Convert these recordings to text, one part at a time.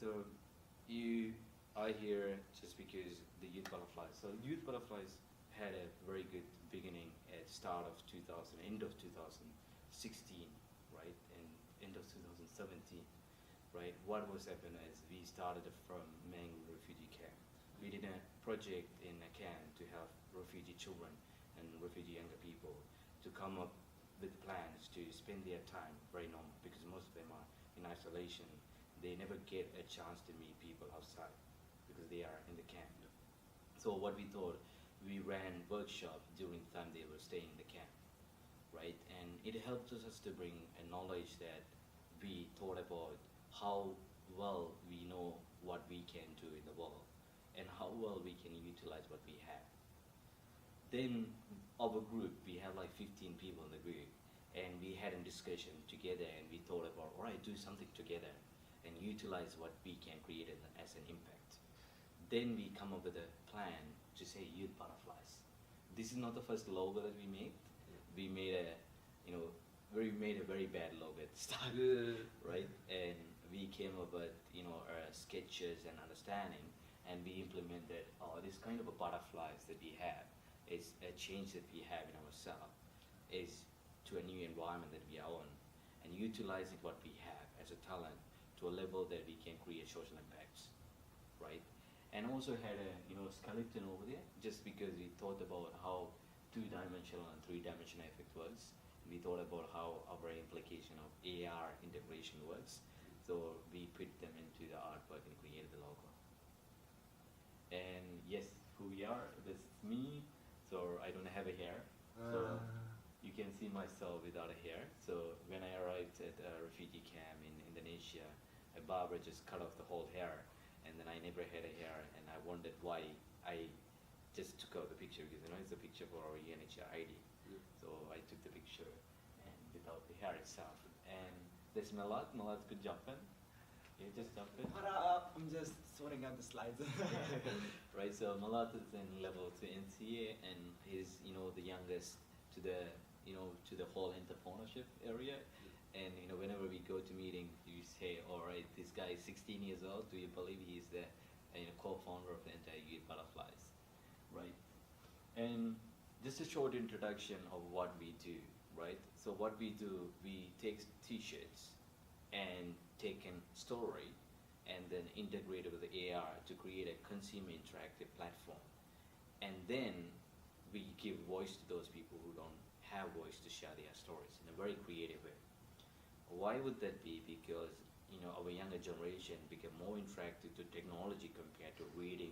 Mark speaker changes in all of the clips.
Speaker 1: So you are here just because the Youth Butterflies. So Youth Butterflies had a very good beginning at start of 2000, end of 2016, right, and end of 2017, right. What was happened is we started from Mangu refugee camp. We did a project in a camp to have refugee children and refugee younger people to come up with plans to spend their time very normal because most of them are in isolation. They never get a chance to meet people outside because they are in the camp. So what we thought, we ran workshop during the time they were staying in the camp, right? And it helped us to bring a knowledge that we thought about how well we know what we can do in the world and how well we can utilize what we have. Then our group, we had like 15 people in the group, and we had a discussion together, and we thought about, all right, do something together and utilize what we can create as an impact. Then we come up with a plan to say Youth Butterflies. This is not the first logo that we made. We made a, you know, we made a very bad logo at the start, right? And we came up with, you know, sketches and understanding, and we implemented this kind of a butterflies that we have. It's a change that we have in ourselves, is to a new environment that we are on, and utilizing what we have as a talent to a level that we can create social impacts, right? And also had a, you know, skeleton over there just because we thought about how two-dimensional and three-dimensional effect works. We thought about how our implication of AR integration works. So we put them into the artwork and created the logo. And yes, who we are, this is me. So I don't have a hair. So you can see myself without a hair. So when I arrived at a refugee camp in Indonesia, a barber just cut off the whole hair, and then I never had a hair, and I wondered why I just took out the picture, because you know it's a picture for our UNHCR ID. So I took the picture and without the hair itself. And there's Malat. Malat's good jumping. Yeah, just jump in.
Speaker 2: I'm just sorting out the slides.
Speaker 1: Right. So Malat is in level 2 NCA, and he's, you know, the youngest to the, you know, to the whole entrepreneurship area. And you know, whenever we go to meeting, you say, all right, this guy is 16 years old. Do you believe he's the, you know, co-founder of the entire Youth Butterflies, right? And just a short introduction of what we do, right? So what we do, we take T-shirts and take a story and then integrate it with the AR to create a consumer interactive platform. And then we give voice to those people who don't have voice to share their stories in a very creative way. Why would that be? Because, you know, our younger generation become more interactive to technology compared to reading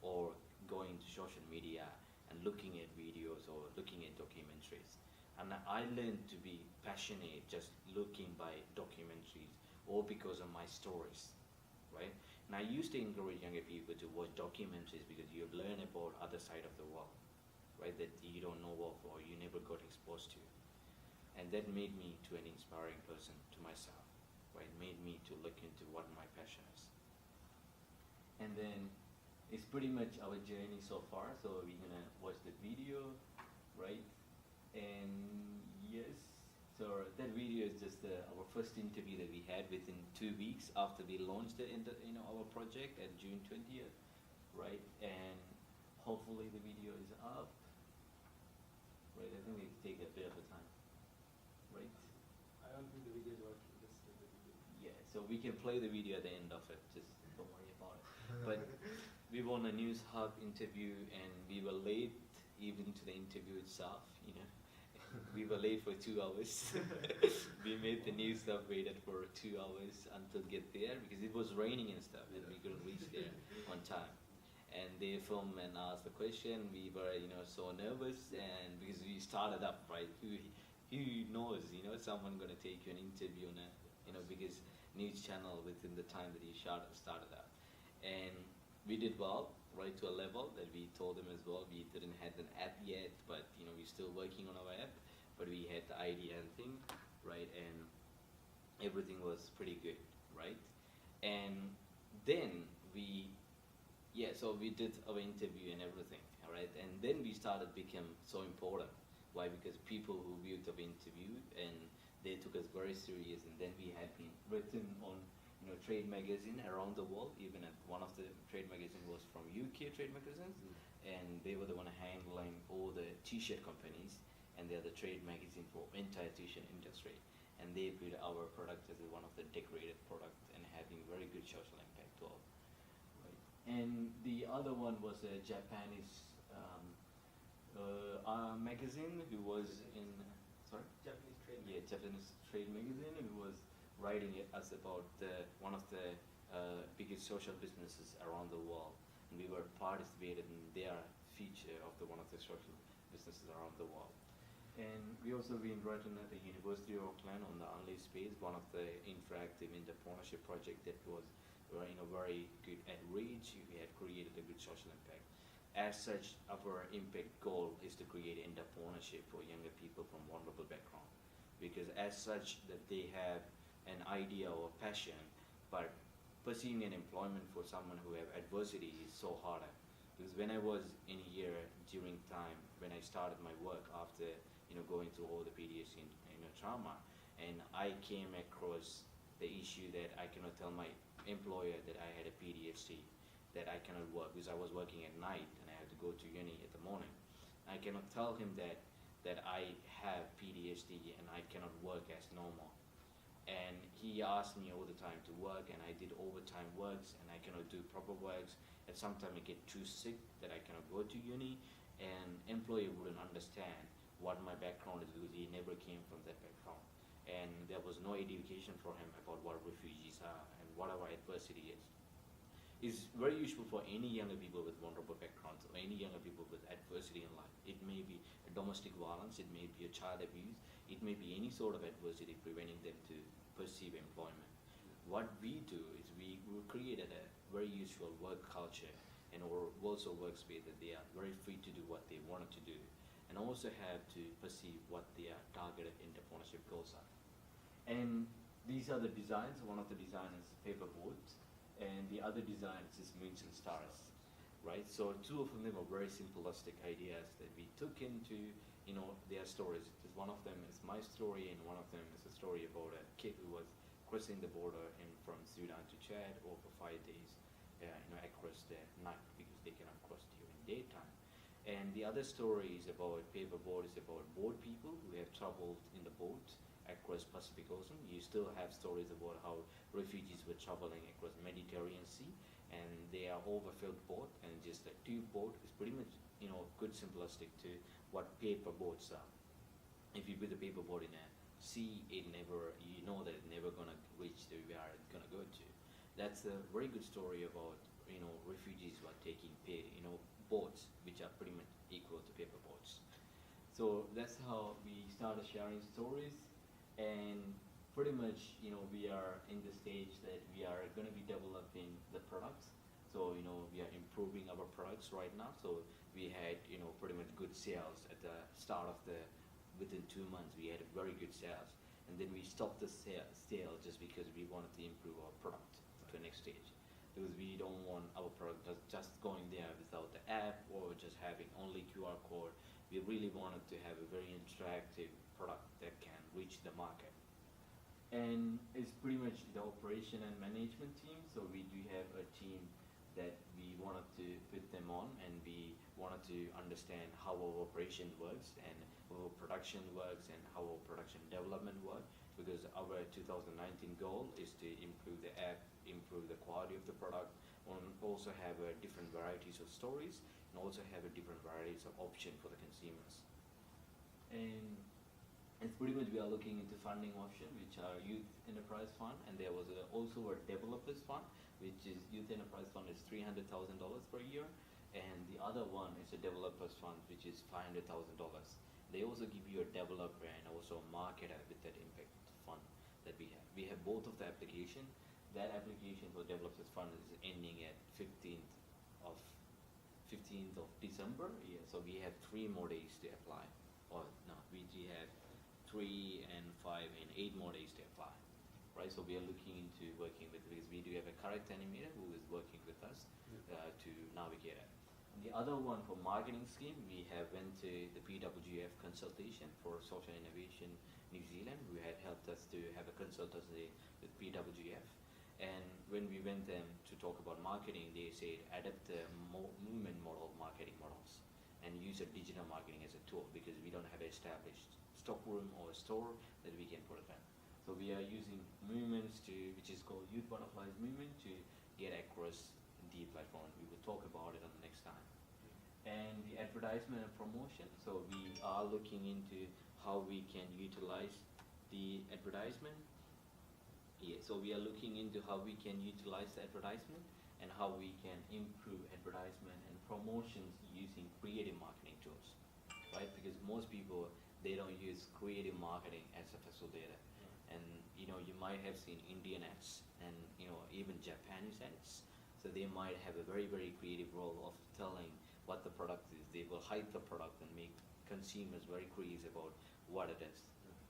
Speaker 1: or going to social media and looking at videos or looking at documentaries. And I learned to be passionate just looking by documentaries or because of my stories, right? And I used to encourage younger people to watch documentaries because you learn about other side of the world, right? That you don't know of or you never got exposed to. And that made me to an inspiring person to myself, right? Made me to look into what my passion is. And then it's pretty much our journey so far. So we're gonna watch the video, right? And yes, so that video is just our first interview that we had within 2 weeks after we launched it in the, you know, our project at June 20th, right? And hopefully the video is up, right? I think it take a bit of a time. Right?
Speaker 2: I don't think the video is working. Just the video.
Speaker 1: Yeah, so we can play the video at the end of it. Just don't worry about it. But we won a news hub interview, and we were late even to the interview itself. You know, we were late for 2 hours. We made the news hub waited for 2 hours until get there because it was raining and stuff, and we couldn't reach there on time. And they filmed and asked the question. We were, you know, so nervous, and because we started up, right? Who knows, you know, someone gonna take you an interview on a, you know, biggest news channel within the time that you started out. And we did well, right, to a level that we told them as well. We didn't have an app yet, but you know, we're still working on our app. But we had the idea and thing, right, and everything was pretty good, right? And then so we did our interview and everything, all right? And then we started become so important. Why? Because people who viewed the interview and they took us very serious, and then we had been written on trade magazine around the world. Even at one of the trade magazine was from UK trade magazines, and they were the one handling all the T-shirt companies, and they're the trade magazine for entire T-shirt industry. And they put our product as one of the decorated product and having very good social impact too. Right. And the other one was a Japanese magazine who was in, sorry?
Speaker 2: Japanese trade.
Speaker 1: Yeah, Japanese trade magazine who was writing it as about one of the biggest social businesses around the world. And we were participated in their feature of one of the social businesses around the world. And we also been written at the University of Auckland on the Unleashed Space, one of the interactive entrepreneurship project that was very good at reach. We have created a good social impact. As such, our impact goal is to create entrepreneurship for younger people from vulnerable background, because as such that they have an idea or passion, but pursuing an employment for someone who have adversity is so harder. Because when I was in here during time when I started my work after going through all the PTSD trauma, and I came across the issue that I cannot tell my employer that I had a PTSD, that I cannot work because I was working at night and I had to go to uni at the morning. I cannot tell him that I have PTSD and I cannot work as normal. And he asked me all the time to work, and I did overtime works, and I cannot do proper works. And sometimes I get too sick that I cannot go to uni, and employer wouldn't understand what my background is because he never came from that background. And there was no education for him about what refugees are and what our adversity is. It's very useful for any younger people with vulnerable backgrounds or any younger people with adversity in life. It may be a domestic violence, it may be a child abuse, it may be any sort of adversity preventing them to pursue employment. What we do is we created a very useful work culture and also workspace that they are very free to do what they wanted to do, and also have to perceive what their targeted entrepreneurship goals are. And these are the designs. One of the designers paper boards, and the other design is moons and stars, right? So two of them are very simplistic ideas that we took into their stories. One of them is my story, and one of them is a story about a kid who was crossing the border from Sudan to Chad over 5 days, across the night because they cannot cross during daytime. And the other story is about paperboard, is about boat people who have traveled in the boat across Pacific Ocean. You still have stories about how refugees were traveling across Mediterranean Sea, and they are overfilled boat, and just a tube boat is pretty much good simplistic to what paper boats are. If you put the paper boat in a sea, it never, that it's never gonna reach to where it's gonna go to. That's a very good story about refugees who are taking boats which are pretty much equal to paper boats. So that's how we started sharing stories, and pretty much we are in the stage that we are going to be developing the products. So we are improving our products right now. So we had pretty much good sales at the start of within 2 months we had very good sales, and then we stopped the sale just because we wanted to improve our product to the next stage, because we don't want our product just going there without the app or just having only QR code. We really wanted to have a very interactive product that can reach the market. And it's pretty much the operation and management team. So we do have a team that we wanted to put them on, and we wanted to understand how our operation works and how our production works and how our production development works, because our 2019 goal is to improve the app, improve the quality of the product, and also have different varieties of stories, and also have different varieties of option for the consumers. And it's pretty much we are looking into funding option, which are Youth Enterprise Fund, and there was also a Developers Fund, which is Youth Enterprise Fund is $300,000 per year, and the other one is a Developers Fund, which is $500,000. They also give you a developer and also a marketer with that impact fund that we have. We have both of the application. That application for Developers Fund is ending at 15th of December. Yeah, so we have 3 more days to apply. Or no, we have 3 and 5 and 8 more days to apply, right? So we are looking into working with, because we do have a character animator who is working with us to navigate it. And the other one for marketing scheme, we have went to the PWGF consultation for social innovation New Zealand, who had helped us to have a consultancy with PWGF. And when we went them to talk about marketing, they said adapt the movement model marketing models and use a digital marketing as a tool because we don't have an established stockroom or store that we can put it in. So we are using movements to, which is called Youth Butterflies movement, to get across the platform. We will talk about it on the next time. And the advertisement and promotion. So we are looking into how we can utilize the advertisement. Yeah, so we are looking into how we can utilize the advertisement and how we can improve advertisement and promotions using creative marketing tools, right? Because most people, they don't use creative marketing as a facilitator. And you know, you might have seen Indian ads and you know even Japanese ads. So they might have a very creative role of telling what the product is. They will hide the product and make consumers very curious about what it is,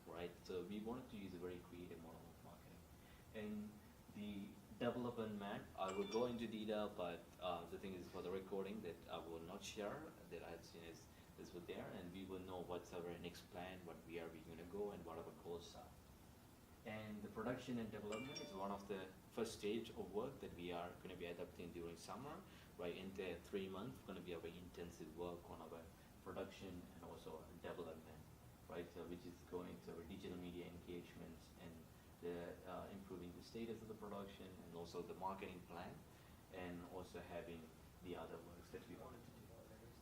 Speaker 1: right? So we wanted to use a very creative model of marketing. And the development map, I will go into detail, but the thing is for the recording that I will not share that I had seen is with there, and we will know what's our next plan, what we are going to go, and what our goals are. And the production and development is one of the first stage of work that we are going to be adapting during summer, right? In the 3 months, going to be our intensive work on our production and also development, right? So which is going to our digital media engagements and the improving the status of the production and also the marketing plan, and also having the other works that we wanted to do.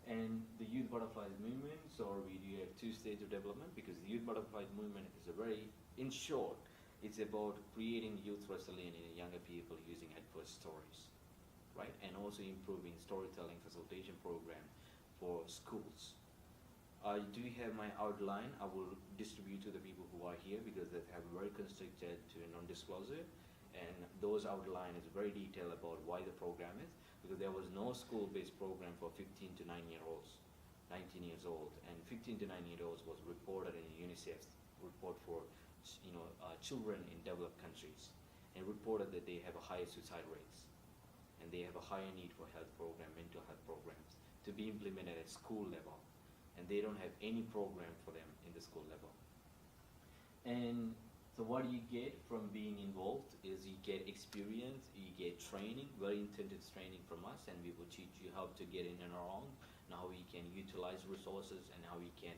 Speaker 1: And the Youth Butterflies movement, so we do have 2 stages of development because the Youth Butterflies movement is a very, in short, it's about creating youth resilience in younger people using adverse stories, right? And also improving storytelling facilitation program for schools. I do have my outline. I will distribute to the people who are here because they have very constricted to non-disclosure, and those outline is very detailed about why the program is, because there was no school-based program for 15 to 9-year-olds, 19 years old, and 15 to 9-year-olds was reported in UNICEF's report for children in developed countries, and reported that they have a higher suicide rates, and they have a higher need for health program, mental health programs to be implemented at school level, and they don't have any program for them in the school level. And so what you get from being involved is you get experience, you get training, very intensive training from us, and we will teach you how to get in and around, and how we can utilize resources, and how we can,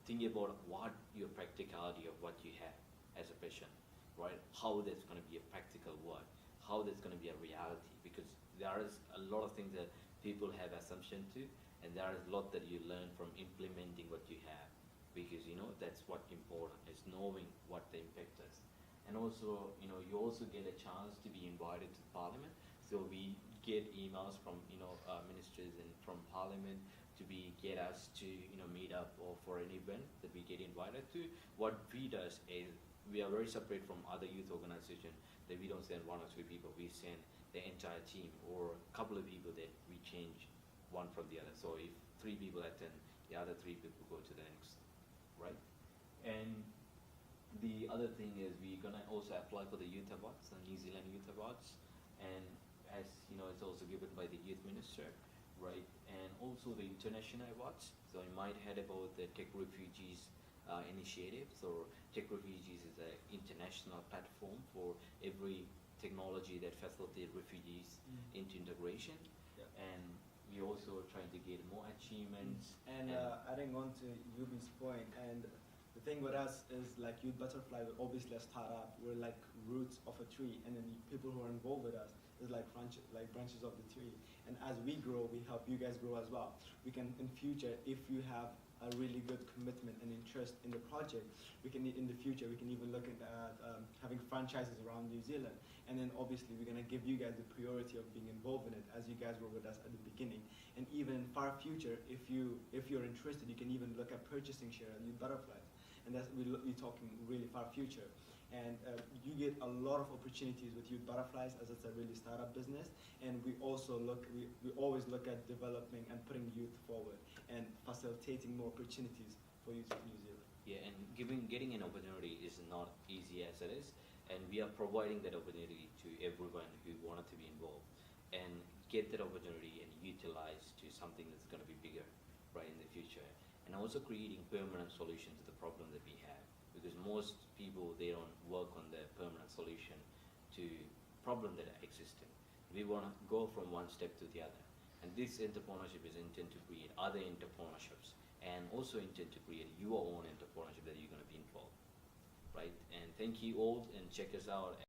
Speaker 1: think about what your practicality of what you have as a patient, right? How that's going to be a practical work, how that's going to be a reality, because there is a lot of things that people have assumption to, and there is a lot that you learn from implementing what you have, because that's what important is knowing what the impact is. And also, you also get a chance to be invited to Parliament. So we get emails from ministers and from Parliament to get us to meet up or for an event that we get invited to. What we does is we are very separate from other youth organizations, that we don't send 1 or 2 people, we send the entire team or a couple of people that we change one from the other. So if 3 people attend, the other 3 people go to the next, right? And the other thing is we're gonna also apply for the Youth Awards, the New Zealand Youth Awards, and as it's also given by the Youth Minister, right? And also the international awards. So you might heard about the Tech Refugees initiative. So Tech Refugees is an international platform for every technology that facilitates refugees into integration.
Speaker 2: Yeah.
Speaker 1: And we also trying to get more achievements.
Speaker 2: And adding on to Yubi's point, and the thing with us is like Youth Butterfly, we're obviously a startup. We're like roots of a tree, and then the people who are involved with us is like branches of the tree. And as we grow, we help you guys grow as well. We can, in future, if you have a really good commitment and interest in the project, we can, in the future, we can even look at having franchises around New Zealand. And then obviously we're gonna give you guys the priority of being involved in it, as you guys were with us at the beginning. And even in far future, if you're interested, you can even look at purchasing share at Youth Butterflies. And that's, we're talking really far future. And you get a lot of opportunities with Youth Butterflies, as it's a really startup business. And we also we always look at developing and putting youth forward and facilitating more opportunities for youth in New Zealand.
Speaker 1: Yeah, and getting an opportunity is not easy as it is, and we are providing that opportunity to everyone who wanted to be involved and get that opportunity and utilize to something that's going to be bigger, right, in the future. And also creating permanent solutions to the problem that we have, because most people, they don't work on the permanent solution to problem that existed. We want to go from one step to the other. And this entrepreneurship is intended to create other entrepreneurships and also intended to create your own entrepreneurship that you're going to be involved, right? And thank you all, and check us out.